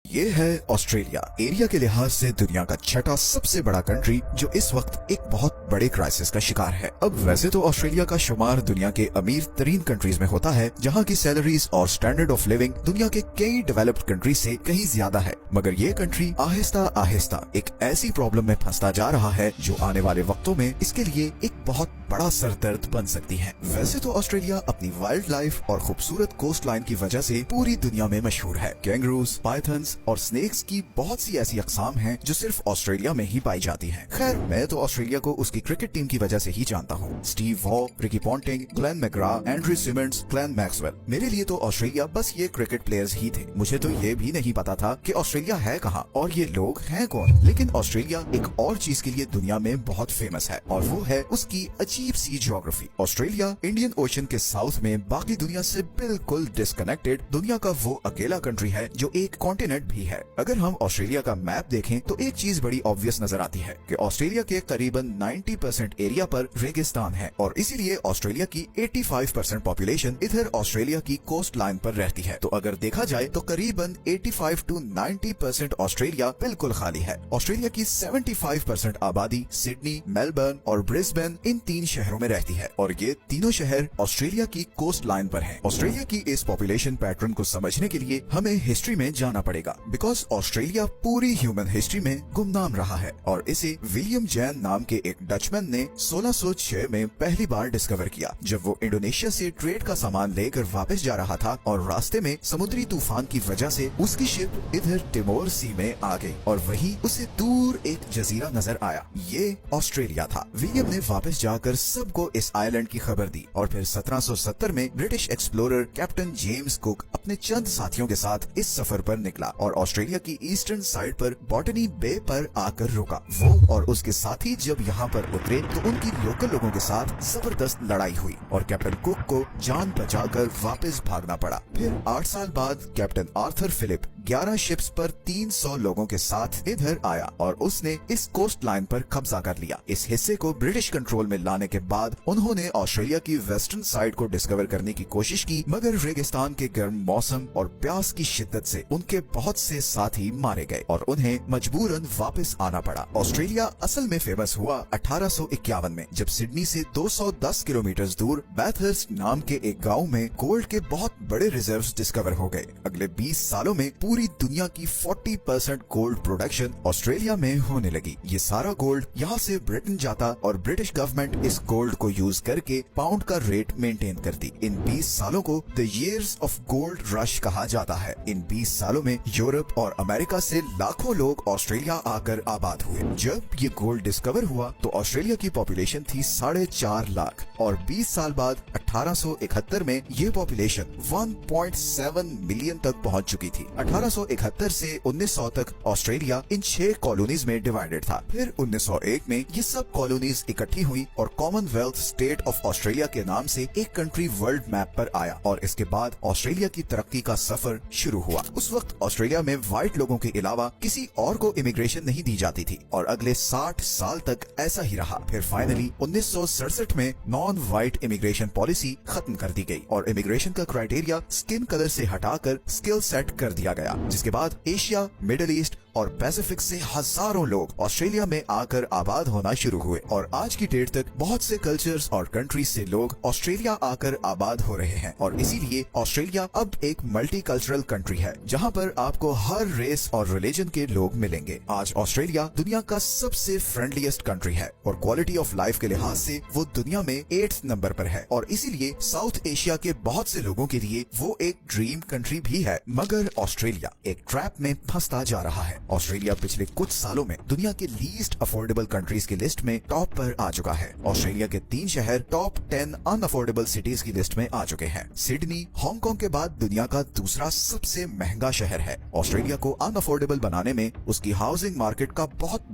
ये है Australia. Area के लिहाज से दुनिया का छठा सबसे बड़ा कंट्री जो इस वक्त एक बहुत बड़े क्राइसिस का शिकार है। अब वैसे तो ऑस्ट्रेलिया का शुमार दुनिया के अमीर तरीन कंट्रीज में होता है, जहाँ की सैलरीज और स्टैंडर्ड ऑफ लिविंग दुनिया के कई डेवलप्ड कंट्रीज से कहीं ज्यादा है। मगर ये कंट्री आहिस्ता आहिस्ता एक ऐसी प्रॉब्लम में फंसता जा रहा है जो आने वाले वक्तों में इसके लिए एक बहुत बड़ा सरदर्द बन सकती है। वैसे तो ऑस्ट्रेलिया अपनी वाइल्ड लाइफ और खूबसूरत कोस्ट लाइन की वजह से पूरी दुनिया में मशहूर है। कैंगरूज, पाइथन्स और स्नेक्स की बहुत सी ऐसी अक़साम हैं जो सिर्फ ऑस्ट्रेलिया में ही पाई जाती हैं। खैर, मैं तो ऑस्ट्रेलिया को उसकी क्रिकेट टीम की वजह से ही जानता हूँ। Steve Waugh, Ricky Ponting, Glenn McGrath, Andrew Symonds, Glenn Maxwell. मेरे लिए तो ऑस्ट्रेलिया बस ये क्रिकेट प्लेयर्स ही थे। मुझे तो ये भी नहीं पता था कि ऑस्ट्रेलिया है कहाँ और ये लोग हैं कौन। लेकिन ऑस्ट्रेलिया एक और चीज के लिए दुनिया में बहुत फेमस है और वो है उसकी अजीब सी ज्योग्राफी। ऑस्ट्रेलिया इंडियन ओशन के साउथ में बाकी दुनिया से बिल्कुल डिस्कनेक्टेड दुनिया का वो अकेला कंट्री है जो एक कॉन्टिनेंट भी है। अगर हम ऑस्ट्रेलिया का मैप देखें तो एक चीज बड़ी ऑब्वियस नजर आती है कि ऑस्ट्रेलिया के करीबन 90% एरिया पर रेगिस्तान है और इसीलिए ऑस्ट्रेलिया की 85% पॉपुलेशन इधर ऑस्ट्रेलिया की कोस्ट लाइन पर रहती है। तो अगर देखा जाए तो करीबन 85 to 90% ऑस्ट्रेलिया बिल्कुल खाली है। ऑस्ट्रेलिया की 75% आबादी सिडनी, मेलबर्न और ब्रिस्बेन इन तीन शहरों में रहती है और ये तीनों शहर ऑस्ट्रेलिया की कोस्ट लाइन पर हैं। ऑस्ट्रेलिया की इस पॉपुलेशन पैटर्न को समझने के लिए हमें हिस्ट्री में जाना पड़ेगा, बिकॉज ऑस्ट्रेलिया पूरी ह्यूमन हिस्ट्री में गुमनाम रहा है और इसे विलियम जैन नाम के एक डचमैन ने 1606 में पहली बार डिस्कवर किया, जब वो इंडोनेशिया से ट्रेड का सामान लेकर वापस जा रहा था और रास्ते में समुद्री तूफान की वजह से उसकी शिप इधर टिमोर सी में आ गई और वहीं उसे दूर एक जजीरा नजर आया। ये ऑस्ट्रेलिया था। विलियम ने वापस जाकर सबको इस आइलैंड की खबर दी और फिर 1770 में British explorer captain James cook अपने चंद साथियों के साथ इस सफर पर निकला और ऑस्ट्रेलिया की ईस्टर्न साइड पर बॉटनी बे पर आकर रुका। वो और उसके साथी जब यहाँ पर उतरे तो उनकी लोकल लोगों के साथ जबरदस्त लड़ाई हुई और कैप्टन कुक को जान बचाकर वापस भागना पड़ा। फिर 8 साल बाद कैप्टन आर्थर फिलिप 11 शिप्स पर 300 लोगों के साथ इधर आया और उसने इस कोस्ट लाइन पर कब्जा कर लिया। इस हिस्से को ब्रिटिश कंट्रोल में लाने के बाद उन्होंने ऑस्ट्रेलिया की वेस्टर्न साइड को डिस्कवर करने की कोशिश की, मगर रेगिस्तान के गर्म मौसम और प्यास की शिद्दत से उनके बहुत से साथी मारे गए और उन्हें मजबूरन वापस आना पड़ा। ऑस्ट्रेलिया असल में फेमस हुआ 1851 में, जब सिडनी से 210 किलोमीटर दूर बैथर्स्ट नाम के एक गाँव में गोल्ड के बहुत बड़े रिजर्व्स डिस्कवर हो गए। अगले 20 सालों में पूरी दुनिया की 40% गोल्ड प्रोडक्शन ऑस्ट्रेलिया में होने लगी। ये सारा गोल्ड यहाँ से ब्रिटेन जाता और ब्रिटिश गवर्नमेंट इस गोल्ड को यूज करके पाउंड का रेट मेंटेन करती। इन 20 सालों को the years of gold rush कहा जाता है। इन 20 सालों में यूरोप और अमेरिका से लाखों लोग ऑस्ट्रेलिया आकर आबाद हुए। जब ये गोल्ड डिस्कवर हुआ तो ऑस्ट्रेलिया की पॉपुलेशन थी 4.5 लाख और 20 साल बाद 1871 में ये पॉपुलेशन 1.7 मिलियन तक पहुंच चुकी थी। 1871 से 1900 तक ऑस्ट्रेलिया इन 6 कॉलोनीज में डिवाइडेड था। फिर 1901 में ये सब कॉलोनीज इकट्ठी हुई और कॉमनवेल्थ स्टेट ऑफ ऑस्ट्रेलिया के नाम से एक कंट्री वर्ल्ड मैप पर आया और इसके बाद ऑस्ट्रेलिया की तरक्की का सफर शुरू हुआ। उस वक्त ऑस्ट्रेलिया में व्हाइट लोगों के अलावा किसी और को इमिग्रेशन नहीं दी जाती थी और अगले 60 साल तक ऐसा ही रहा। फिर फाइनली 1967 में नॉन व्हाइट इमिग्रेशन पॉलिसी खत्म कर दी गई और इमिग्रेशन का क्राइटेरिया स्किन कलर से हटाकर स्किल सेट कर दिया गया, जिसके बाद एशिया, मिडिल ईस्ट और पैसिफिक से हजारों लोग ऑस्ट्रेलिया में आकर आबाद होना शुरू हुए और आज की डेट तक बहुत से कल्चर्स और कंट्रीज से लोग ऑस्ट्रेलिया आकर आबाद हो रहे हैं और इसीलिए ऑस्ट्रेलिया अब एक मल्टी कल्चरल कंट्री है जहां पर आपको हर रेस और रिलीजन के लोग मिलेंगे। आज ऑस्ट्रेलिया दुनिया का सबसे फ्रेंडलीस्ट कंट्री है और क्वालिटी ऑफ लाइफ के लिहाज से वो दुनिया में 8th नंबर पर है और इसीलिए साउथ एशिया के बहुत से लोगों के लिए वो एक ड्रीम कंट्री भी है। मगर ऑस्ट्रेलिया एक ट्रैप में फंसता जा रहा है। ऑस्ट्रेलिया पिछले कुछ सालों में दुनिया के लीस्ट अफोर्डेबल कंट्रीज की लिस्ट में टॉप पर आ चुका है। ऑस्ट्रेलिया के 3 शहर टॉप 10 अनअफोर्डेबल सिटीज की लिस्ट में आ चुके हैं। सिडनी हांगकांग के बाद दुनिया का दूसरा सबसे महंगा शहर है। ऑस्ट्रेलिया को अनअफोर्डेबल बनाने में उसकी हाउसिंग मार्केट का बहुत